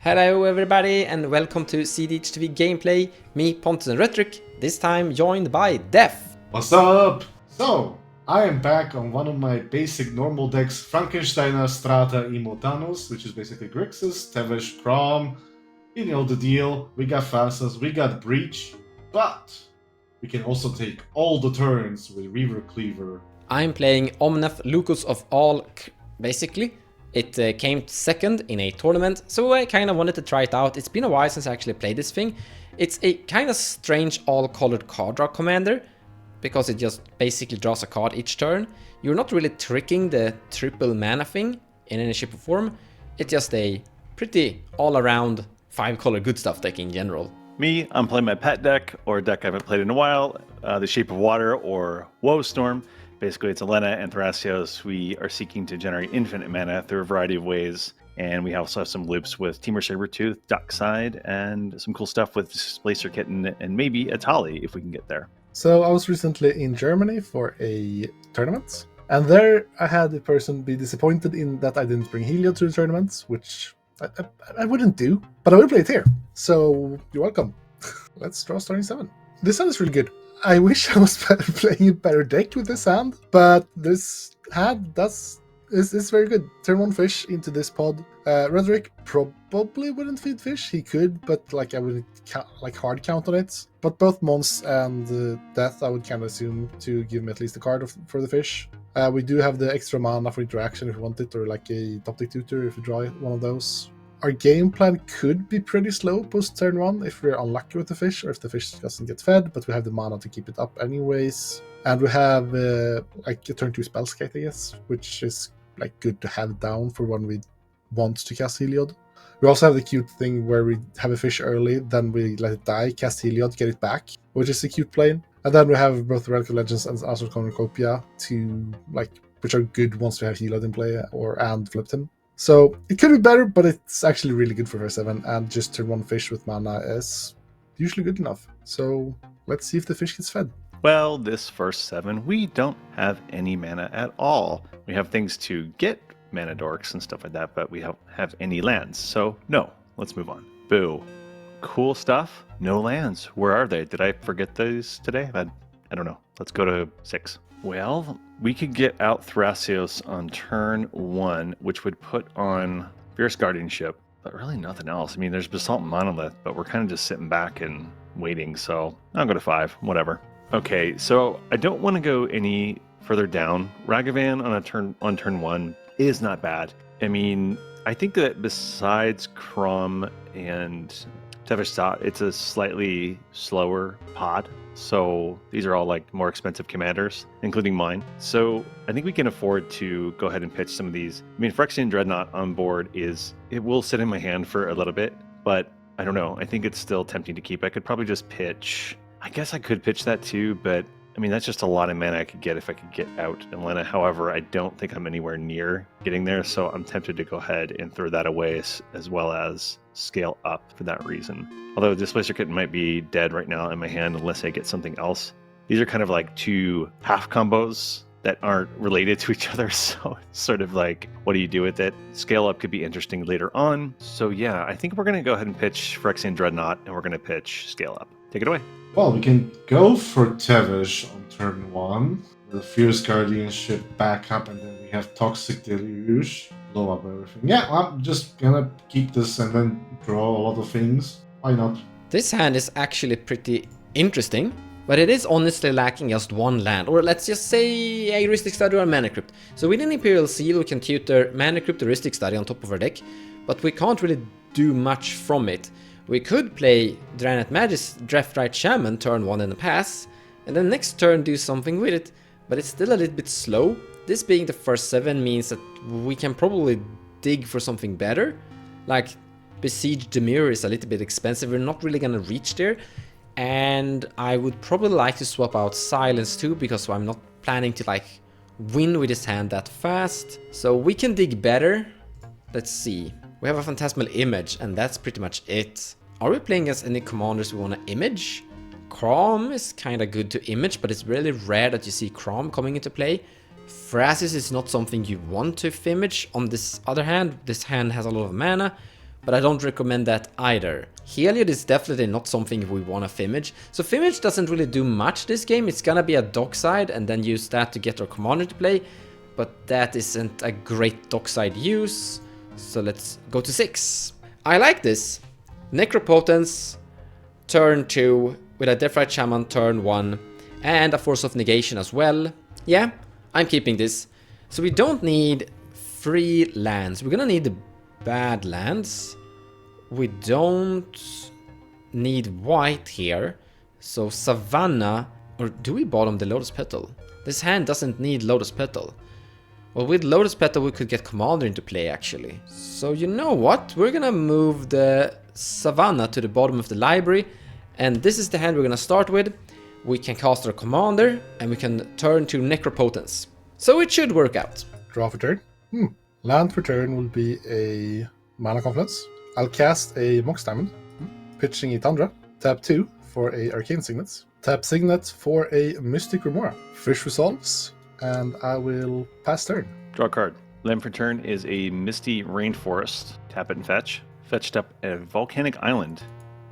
Hello everybody and welcome to cEDH TV gameplay, me Pontus and Rhetoric, this time joined by Def. What's up? So, I am back on one of my basic normal decks, Frankensteiner Strata Imotanos, which is basically Grixis, Tevesh Kraum, you know the deal, we got Thrasios, we got Breach, but we can also take all the turns with Reaver Cleaver. I'm playing Omnath, locus of all, basically. It came second in a tournament, so I kind of wanted to try it out. It's been a while since I actually played this thing. It's a kind of strange all-colored card draw commander, because it just basically draws a card each turn. You're not really tricking the triple mana thing in any shape or form. It's just a pretty all-around 5-color good stuff deck in general. Me, I'm playing my pet deck, or a deck I haven't played in a while, the Shape of Water, or Woe Storm. Basically, it's Alena and Thrasios. We are seeking to generate infinite mana through a variety of ways, and we also have some loops with Temur Sabertooth, Dockside, and some cool stuff with Displacer Kitten, and maybe a Tali if we can get there. So I was recently in Germany for a tournament, and there I had a person be disappointed in that I didn't bring Heliod to the tournament, which I wouldn't do, but I will play it here. So you're welcome. Let's draw starting 7. This hand is really good. I wish I was playing a better deck with this hand, but this hand is very good. Turn 1 fish into this pod. Rhetoric probably wouldn't feed fish. He could, but I wouldn't hard count on it. But both Mons and Death, I would kind of assume to give him at least a card for the fish. We do have the extra mana for interaction if we want it, or like a top deck tutor if we draw one of those. Our game plan could be pretty slow post turn 1 if we're unlucky with the fish, or if the fish doesn't get fed, but we have the mana to keep it up anyways. And we have a turn 2 Spellskite, I guess, which is good to have down for when we want to cast Heliod. We also have the cute thing where we have a fish early, then we let it die, cast Heliod, get it back, which is a cute plane. And then we have both Relic of Legends and Asura's Cornucopia which are good once we have Heliod in play and flipped him. So it could be better, but it's actually really good for 7, and just turn 1 fish with mana is usually good enough. So let's see if the fish gets fed. Well, this first 7, we don't have any mana at all. We have things to get mana dorks and stuff like that, but we don't have any lands. So no, let's move on. Boo. Cool stuff. No lands. Where are they? Did I forget those today? I don't know. Let's go to 6. Well, we could get out Thrasios on turn 1, which would put on Fierce Guardianship, but really nothing else. I mean, there's Basalt Monolith, but we're kind of just sitting back and waiting, so I'll go to 5, whatever. Okay, so I don't want to go any further down. Ragavan on turn 1 is not bad. I mean, I think that besides Kraum and Tevesh, it's a slightly slower pod. So these are all more expensive commanders, including mine. So I think we can afford to go ahead and pitch some of these. I mean, Phyrexian Dreadnought on board it will sit in my hand for a little bit, but I don't know. I think it's still tempting to keep. I could probably just pitch. I guess I could pitch that too, but I mean, that's just a lot of mana I could get if I could get out Alena. However, I don't think I'm anywhere near getting there, so I'm tempted to go ahead and throw that away as well as scale up for that reason. Although Displacer Kitten might be dead right now in my hand unless I get something else. These are kind of like 2 half combos that aren't related to each other, so it's sort of what do you do with it? Scale up could be interesting later on. So yeah, I think we're going to go ahead and pitch Phyrexian Dreadnought, and we're going to pitch scale up. Take it away. Well, we can go for Tevesh on turn 1, with Fierce Guardianship backup, and then we have Toxic Deluge, blow up everything. Yeah, I'm just gonna keep this and then draw a lot of things. Why not? This hand is actually pretty interesting, but it is honestly lacking just one land, or let's just say a Heuristic Study or a Mana Crypt. So with an Imperial Seal we can tutor Mana Crypt or Heuristic Study on top of our deck, but we can't really do much from it. We could play Draenei Magus Dreftrite Shaman turn 1 in the pass, and then next turn do something with it, but it's still a little bit slow. This being the first 7 means that we can probably dig for something better. Like Besiege Demir is a little bit expensive, we're not really gonna reach there. And I would probably like to swap out Silence too, because I'm not planning to win with this hand that fast. So we can dig better. Let's see. We have a Phantasmal Image, and that's pretty much it. Are we playing as any commanders we want to image? Kraum is kind of good to image, but it's really rare that you see Kraum coming into play. Thrasios is not something you want to image. On this other hand, this hand has a lot of mana. but I don't recommend that either. Heliod is definitely not something we want to Fimage. So Fimage doesn't really do much this game. It's gonna be a dockside and then use that to get our commander to play, but that isn't a great dockside use. So let's go to 6. I like this. Necropotence, turn 2, with a Deathrite Shaman turn 1, and a Force of Negation as well. Yeah, I'm keeping this. So we don't need 3 lands. We're gonna need the bad lands. We don't need white here. So Savannah, or do we bottom the Lotus Petal? This hand doesn't need Lotus Petal. Well, with Lotus Petal we could get Commander into play actually. So you know what? We're gonna move the Savannah to the bottom of the library. And this is the hand we're gonna start with. We can cast our Commander and we can turn to Necropotence. So it should work out. Draw for turn. Land for turn will be a Mana Confluence. I'll cast a Mox Diamond, pitching a Tundra. Tap 2 for a Arcane Signet. Tap Signet for a Mystic Remora. Fish resolves, and I will pass turn. Draw a card. Land for turn is a Misty Rainforest. Tap it and fetch. Fetched up a Volcanic Island.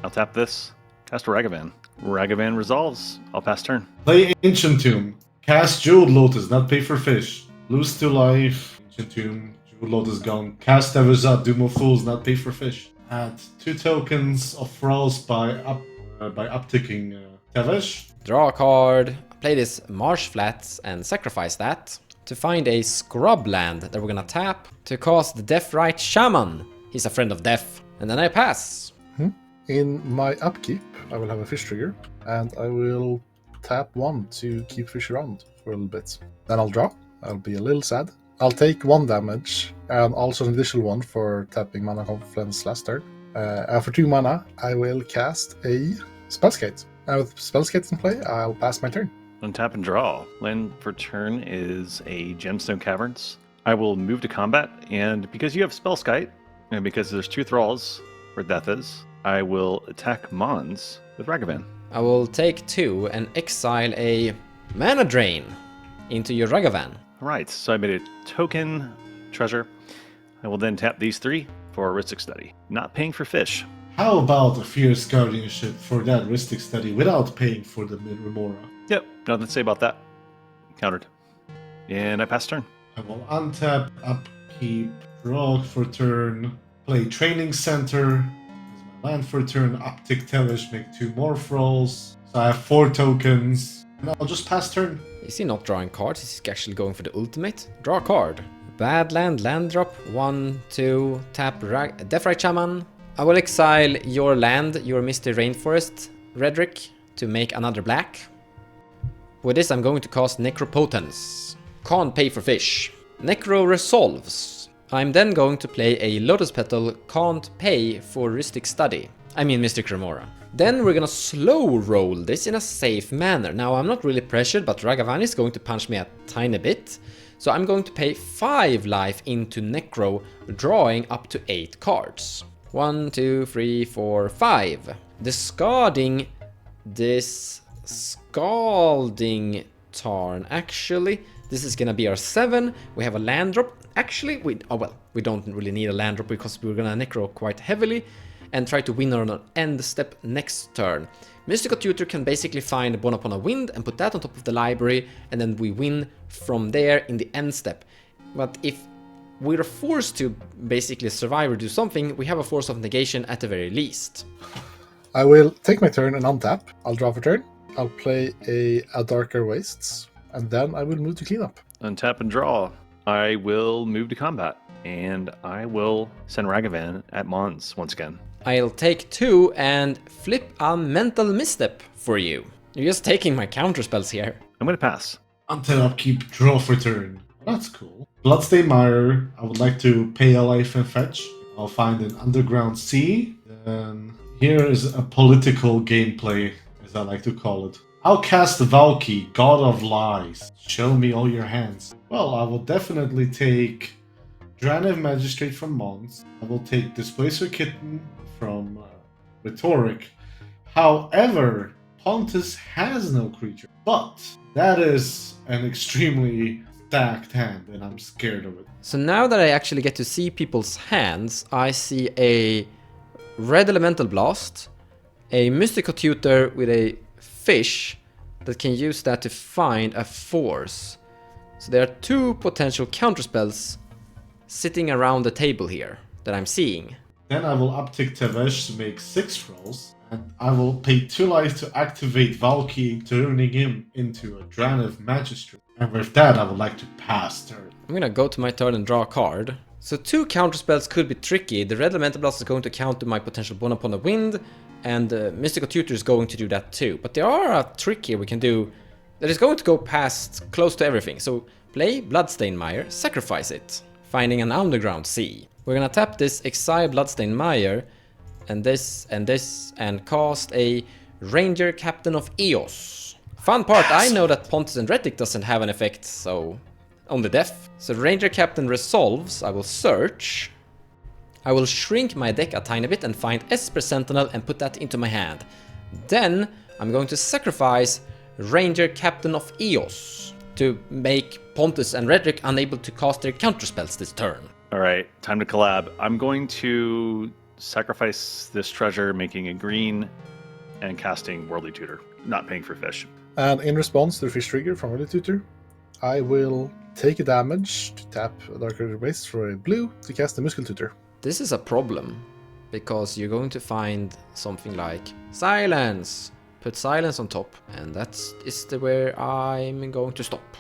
I'll tap this. Cast a Ragavan. Ragavan resolves. I'll pass turn. Play Ancient Tomb. Cast Jeweled Lotus, not pay for fish. Lose 2 life. Ancient Tomb. Jeweled Lotus gone. Cast Tevesh, Doom of Fools, not pay for fish. Add 2 tokens of Thralls by upticking Tevesh. Draw a card. Play this Marsh Flats and sacrifice that to find a scrub land that we're gonna tap to cast the Deathrite Shaman. He's a friend of death. And then I pass. In my upkeep, I will have a fish trigger, and I will tap 1 to keep fish around for a little bit. Then I'll draw. I'll be a little sad. I'll take 1 damage, and also an additional 1 for tapping Mana Confluence last turn. And for 2 mana, I will cast a Spellskate. And with Spellskate in play, I'll pass my turn. Untap and draw. Land for turn is a Gemstone Caverns. I will move to combat, and because you have Spellskite, and because there's 2 Thralls, where death is, I will attack Mons with Ragavan. I will take 2 and exile a Mana Drain into your Ragavan. Alright, so I made a token treasure. I will then tap these 3 for a Rhystic Study. Not paying for fish. How about a Fierce Guardianship for that Rhystic Study without paying for the Remora? Yep, nothing to say about that. Countered. And I pass turn. I will untap, upkeep, draw for turn, play Training Center. As my land for turn, uptick Tevesh, make 2 more Thralls. So I have 4 tokens. And I'll just pass turn. Is he not drawing cards? Is he actually going for the ultimate? Draw a card. Bad land, land drop. 1, 2, tap Deathrite Shaman. I will exile your land, your Misty Rainforest, Redrick, to make another black. With this I'm going to cast Necropotence. Can't pay for fish. Necro resolves. I'm then going to play a Lotus Petal, can't pay for Rhystic Study. I mean Mystic Remora. Then we're gonna slow roll this in a safe manner. Now I'm not really pressured, but Ragavan is going to punch me a tiny bit. So I'm going to pay 5 life into Necro, drawing up to 8 cards. 1, 2, 3, 4, 5. Discarding this Scalding Tarn. Actually, this is gonna be our 7. We have a land drop. Actually, we don't really need a land drop because we're gonna Necro quite heavily and try to win on an end step next turn. Mystical Tutor can basically find Born Upon a Wind and put that on top of the library, and then we win from there in the end step. But if we're forced to basically survive or do something, we have a Force of Negation at the very least. I will take my turn and untap. I'll draw for turn. I'll play a Darker Wastes, and then I will move to cleanup. Untap and draw. I will move to combat, and I will send Ragavan at Mons once again. I'll take 2 and flip a Mental Misstep for you. You're just taking my counter spells here. I'm going to pass. Until upkeep, draw for turn. That's cool. Bloodstained Mire. I would like to pay a life and fetch. I'll find an Underground Sea. Then here is a political gameplay, as I like to call it. I'll cast Valky, God of Lies. Show me all your hands. Well, I will definitely take Dranev Magistrate from Mons. I will take Displacer Kitten from Rhetoric. However, Pontus has no creature. But that is an extremely stacked hand, and I'm scared of it. So now that I actually get to see people's hands, I see a red elemental blast, a mystical tutor with a fish that can use that to find a force. So there are two potential counterspells sitting around the table here that I'm seeing. Then I will uptick Tevesh to make 6 rolls, and I will pay 2 life to activate Valky, turning him into a Draniv Magistrate. And with that, I would like to pass turn. I'm gonna go to my turn and draw a card. So 2 counterspells could be tricky. The red elemental blast is going to counter my potential Bone Upon the Wind, and mystical tutor is going to do that too. But there are a trick here we can do that is going to go past close to everything. So play Bloodstained Mire, sacrifice it, finding an underground sea. We're gonna tap this, exile Bloodstained Mire, and this, and cast a Ranger Captain of Eos. Fun part, I know that Pontus and Retic doesn't have an effect, so on the death. So Ranger Captain resolves, I will search. I will shrink my deck a tiny bit and find Esper Sentinel and put that into my hand. Then I'm going to sacrifice Ranger Captain of Eos to make Pontus and Redrick unable to cast their counterspells this turn. All right, time to collab. I'm going to sacrifice this treasure, making a green and casting Worldly Tutor, not paying for fish. And in response to the fish trigger from Worldly Tutor, I will take a damage to tap a Dark Rider base for a blue to cast the Musical Tutor. This is a problem, because you're going to find something like silence. Put silence on top, and that is where I'm going to stop.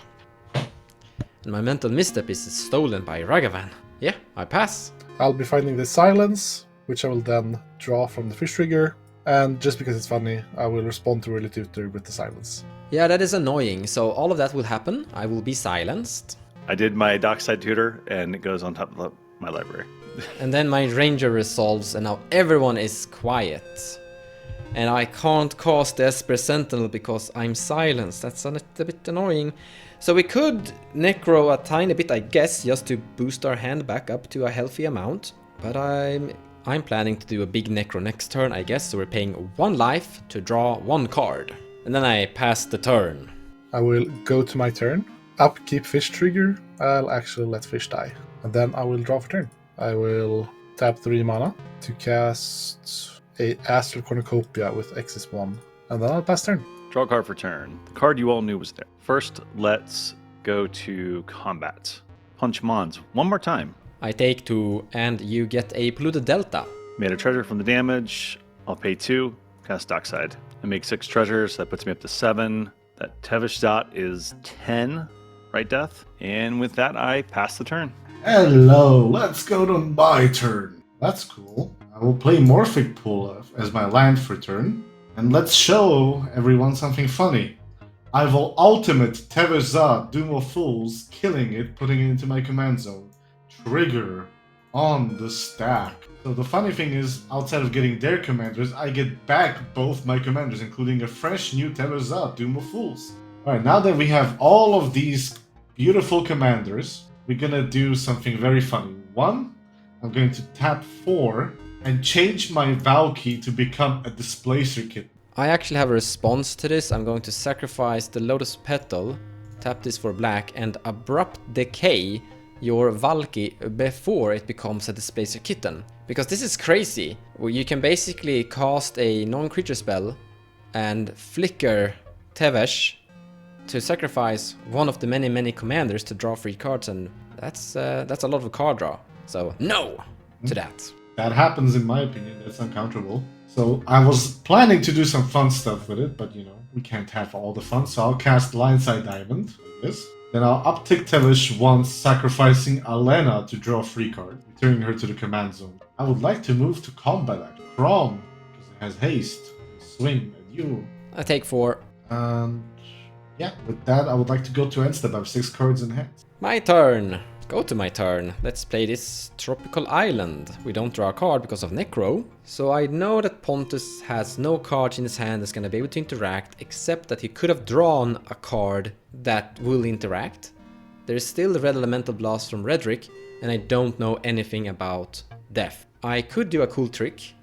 And my mental misstep is stolen by Ragavan. Yeah, I pass. I'll be finding the silence, which I will then draw from the fish trigger, and just because it's funny, I will respond to Worldly Tutor with the silence. Yeah, that is annoying, so all of that will happen. I will be silenced. I did my Dockside Tutor, and it goes on top of my library. And then my ranger resolves, and now everyone is quiet. And I can't cast the Esper Sentinel because I'm silenced. That's a little bit annoying. So we could Necro a tiny bit, I guess, just to boost our hand back up to a healthy amount. But I'm planning to do a big Necro next turn, I guess. So we're paying 1 life to draw 1 card. And then I pass the turn. I will go to my turn, upkeep fish trigger, I'll actually let fish die. And then I will draw for turn. I will tap 3 mana to cast a Astral Cornucopia with Xyz1, and then I'll pass turn. Draw a card for turn. The card you all knew was there. First, let's go to combat. Punch Mons one more time. I take 2, and you get a Polluted Delta. Made a treasure from the damage. I'll pay 2. Cast Dockside. I make 6 treasures. That puts me up to 7. That Tevesh dot is 10. Right, Death? And with that, I pass the turn. Hello, let's go to my turn. That's cool. I will play Morphic Pool as my land for turn. And let's show everyone something funny. I will ultimate Tevesh, Doom of Fools, killing it, putting it into my command zone. Trigger on the stack. So the funny thing is, outside of getting their commanders, I get back both my commanders, including a fresh new Tevesh, Doom of Fools. Alright, now that we have all of these beautiful commanders, we're gonna do something very funny. 1, I'm going to tap 4 and change my Valky to become a Displacer Kitten. I actually have a response to this. I'm going to sacrifice the Lotus Petal, tap this for black, and abrupt decay your Valky before it becomes a Displacer Kitten. Because this is crazy. You can basically cast a non-creature spell and flicker Tevesh to sacrifice one of the many commanders to draw 3 cards, and that's a lot of card draw. So no to that. That happens in my opinion, that's uncounterable. So I was planning to do some fun stuff with it, but you know, we can't have all the fun, so I'll cast Lionside Diamond, like this. Then I'll uptick Tevesh once, sacrificing Alena to draw a 3 card, returning her to the command zone. I would like to move to combat at Kraum, because it has haste, swing at you. I take 4. And yeah, with that I would like to go to end step. I have 6 cards in hand. My turn. Go to my turn. Let's play this Tropical Island. We don't draw a card because of Necro. So I know that Pontus has no cards in his hand that's gonna be able to interact, except that he could have drawn a card that will interact. There's still the Red Elemental Blast from Redrick, and I don't know anything about Death. I could do a cool trick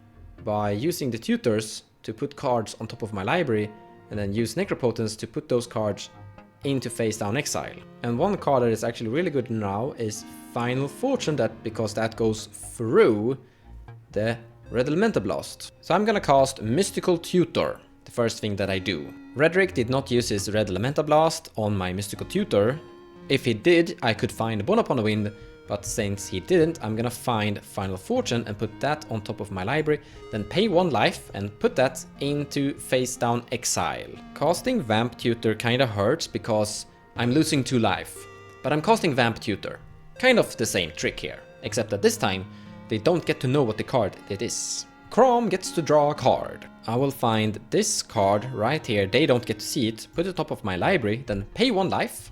by using the tutors to put cards on top of my library, and then use Necropotence to put those cards into face down exile. And one card that is actually really good now is Final Fortune, because that goes through the Red Elemental Blast. So I'm gonna cast Mystical Tutor, the first thing that I do. Redrick did not use his Red Elemental Blast on my Mystical Tutor. If he did, I could find Born Upon the Wind, but since he didn't, I'm gonna find Final Fortune and put that on top of my library, then pay 1 life and put that into face down exile. Casting Vamp Tutor kinda hurts because I'm losing 2 life, but I'm casting Vamp Tutor. Kind of the same trick here, except that this time they don't get to know what the card it is. Kraum gets to draw a card. I will find this card right here, they don't get to see it, put it on top of my library, then pay 1 life,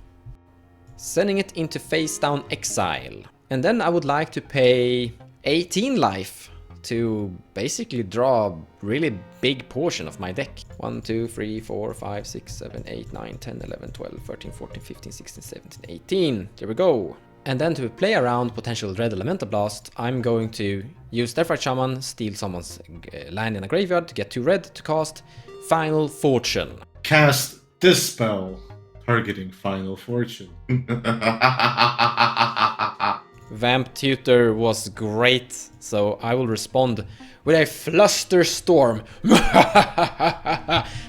sending it into face down exile. And then I would like to pay 18 life to basically draw a really big portion of my deck. 1, 2, 3, 4, 5, 6, 7, 8, 9, 10, 11, 12, 13, 14, 15, 16, 17, 18. There we go. And then to play around potential Red Elemental Blast, I'm going to use Deathrite Shaman, steal someone's land in a graveyard to get 2 red to cast Final Fortune. Cast this spell, targeting Final Fortune. Vamp Tutor was great, so I will respond with a Fluster Storm.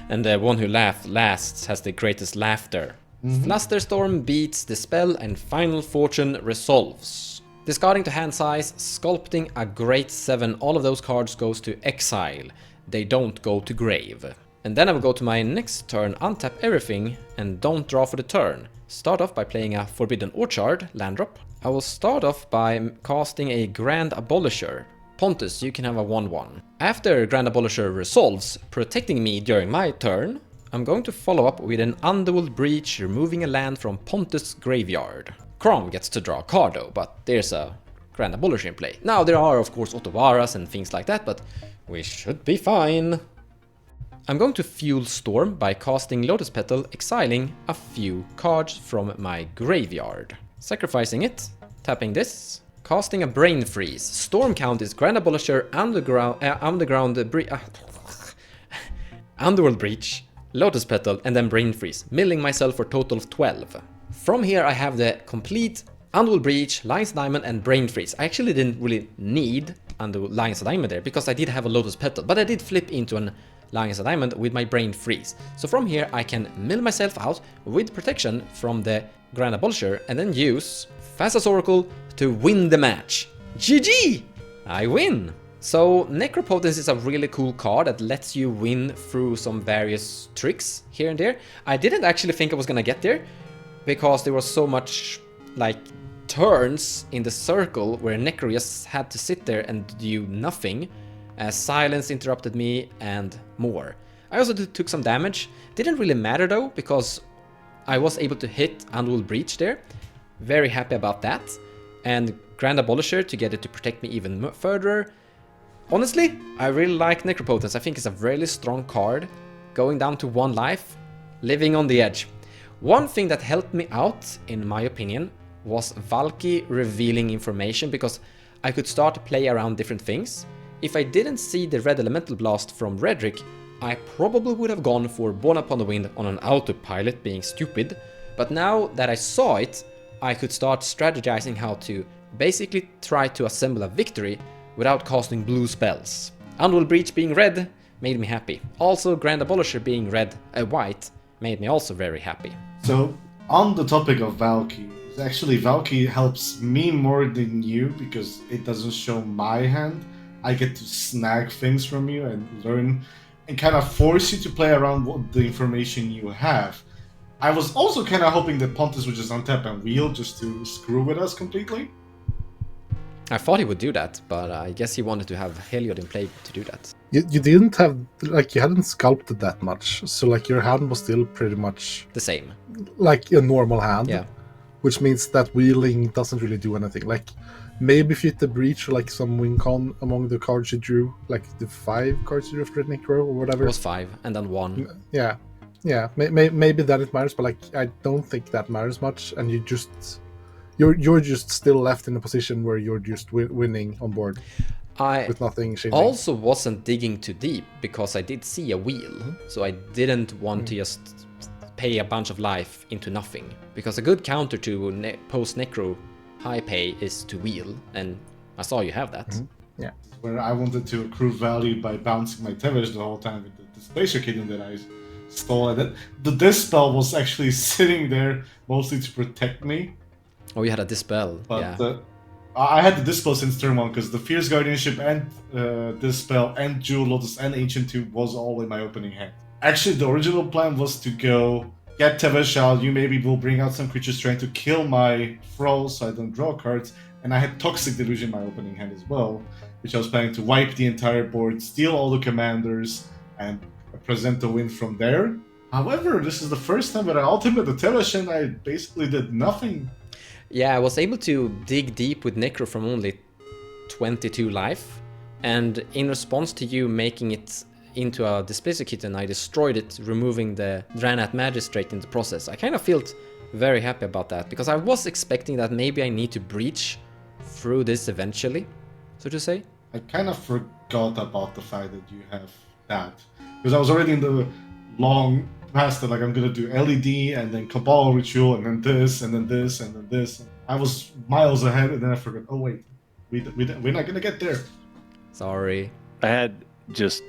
And the one who laughs last has the greatest laughter. Flusterstorm beats the spell and Final Fortune resolves. Discarding to hand size, sculpting a great 7, all of those cards goes to exile. They don't go to grave. And then I will go to my next turn, untap everything and don't draw for the turn. Start off by playing a Forbidden Orchard, land drop. I will start off by casting a Grand Abolisher. Pontus, you can have a 1/1. After Grand Abolisher resolves, protecting me during my turn, I'm going to follow up with an Underworld Breach, removing a land from Pontus' graveyard. Kraum gets to draw a card though, but there's a Grand Abolisher in play. Now there are of course Otovaras and things like that, but we should be fine. I'm going to Fuel Storm by casting Lotus Petal, exiling a few cards from my graveyard. Sacrificing it, tapping this, casting a Brain Freeze. Storm count is Grand Abolisher, Underworld Breach, Lotus Petal, and then Brain Freeze, milling myself for a total of 12. From here I have the complete Underworld Breach, Lion's Diamond, and Brain Freeze. I actually didn't really need Lion's Diamond there, because I did have a Lotus Petal, but I did flip into an Lion's Diamond with my Brain Freeze. So from here I can mill myself out with protection from the Grand Abolisher, and then use Fastest Oracle to win the match. GG! I win! So Necropotence is a really cool card that lets you win through some various tricks here and there. I didn't actually think I was gonna get there, because there was so much like turns in the circle where Necro just had to sit there and do nothing, as Silence interrupted me and more. I also took some damage. Didn't really matter though, because I was able to hit Underworld Breach there. Very happy about that. And Grand Abolisher to get it to protect me even further. Honestly, I really like Necropotence. I think it's a really strong card. Going down to 1 life, living on the edge. One thing that helped me out, in my opinion, was Valky revealing information, because I could start to play around different things. If I didn't see the Red Elemental Blast from Redrick, I probably would have gone for Born Upon the Wind on an autopilot, being stupid. But now that I saw it, I could start strategizing how to basically try to assemble a victory without casting blue spells. Underworld Breach being red made me happy. Also Grand Abolisher being white made me also very happy. So, on the topic of Valky, actually Valky helps me more than you, because it doesn't show my hand. I get to snag things from you and learn and kind of force you to play around what the information you have. I was also kind of hoping that Pontus would just untap and wheel just to screw with us completely. I thought he would do that, but I guess he wanted to have Heliod in play to do that. You didn't have, like, you hadn't sculpted that much, so like your hand was still pretty much The same. like a normal hand. Yeah. Which means that wheeling doesn't really do anything. Like, maybe if you hit the breach or like some win con among the cards you drew, like the 5 cards you drew for Necro or whatever. It was 5 and then 1. Yeah. Maybe that it matters, but like I don't think that matters much, and you're just still left in a position where you're just winning on board I with nothing changing. also wasn't digging too deep, because I did see a wheel, so I didn't want to just pay a bunch of life into nothing. Because a good counter to post-necro high pay is to wheel, and I saw you have that. Yeah. Where I wanted to accrue value by bouncing my Tevesh the whole time with the Displacer Kitten that I stole. And the Dispel was actually sitting there mostly to protect me. Oh, you had a Dispel, But yeah. I had the Dispel since turn 1 because the Fierce Guardianship and Dispel and Jewel Lotus and Ancient Tube was all in my opening hand. Actually, the original plan was to go get Tevesh out, you maybe will bring out some creatures trying to kill my Thrall so I don't draw cards, and I had Toxic Delusion in my opening hand as well, which I was planning to wipe the entire board, steal all the commanders, and present the win from there. However, this is the first time that I ultimate the Tevesh and I basically did nothing. Yeah, I was able to dig deep with Necro from only 22 life, and in response to you making it into a Displacer Kitten, I destroyed it, removing the Dranat Magistrate in the process. I kind of felt very happy about that, because I was expecting that maybe I need to breach through this eventually, so to say. I kind of forgot about the fact that you have that, because I was already in the long past that, like, I'm gonna do LED and then Cabal Ritual and then this and then this and then this. I was miles ahead and then I forgot, oh wait, we're not gonna get there. Sorry. I had just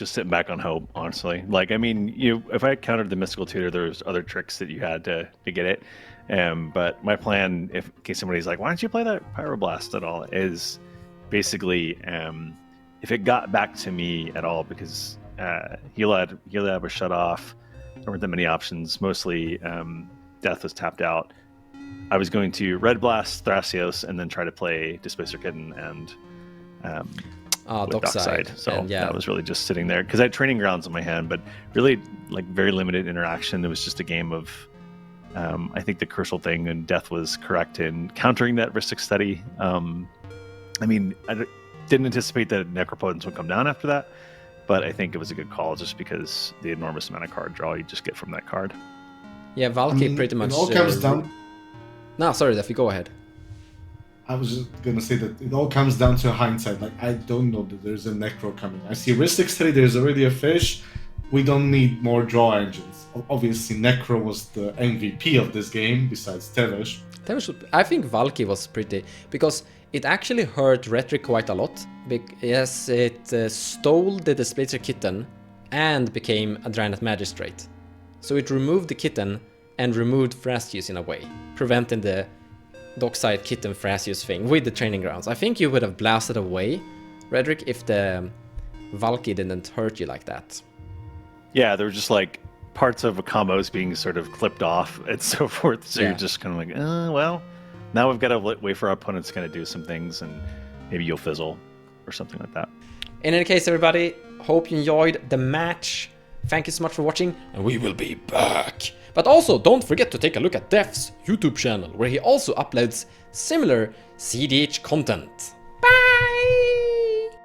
sitting back on hope, honestly. Like, I mean, if I countered the Mystical Tutor, there's other tricks that you had to get it. But my plan, in case somebody's like, why don't you play that Pyroblast at all, is basically if it got back to me at all, because Heliod was shut off, there weren't that many options, mostly Death was tapped out. I was going to Red Blast Thrasios and then try to play Displacer Kitten and with Dockside. So and yeah, that was really just sitting there because I had Training Grounds in my hand, but really like very limited interaction. It was just a game of I think the crucial thing, and Death was correct in countering that Ristic Study. I mean, I didn't anticipate that Necropotence would come down after that, but I think it was a good call just because the enormous amount of card draw you just get from that card. Yeah, Valky pretty much. It all comes down. No, sorry, Duffy, go ahead. I was just gonna say that it all comes down to hindsight. Like, I don't know that there's a Necro coming. I see Ristic Study, there's already a fish. We don't need more draw engines. Obviously, Necro was the MVP of this game, besides Tevesh. I think Valky was pretty, because it actually hurt Rhetoric quite a lot. Yes, it stole the Displacer Kitten and became a Dranat Magistrate. So it removed the Kitten and removed Thrasios in a way, preventing the Dockside Kitten Thrasios thing with the Training Grounds. I think you would have blasted away Rhetoric if the Valky didn't hurt you like that. Yeah, there were just like parts of combos being sort of clipped off and so forth. So Yeah. you're just kind of like, well, now we've got to wait for our opponents kind of do some things and maybe you'll fizzle or something like that. In any case, everybody, hope you enjoyed the match. Thank you so much for watching, and we will be back. But also, don't forget to take a look at Def's YouTube channel, where he also uploads similar cEDH content. Bye!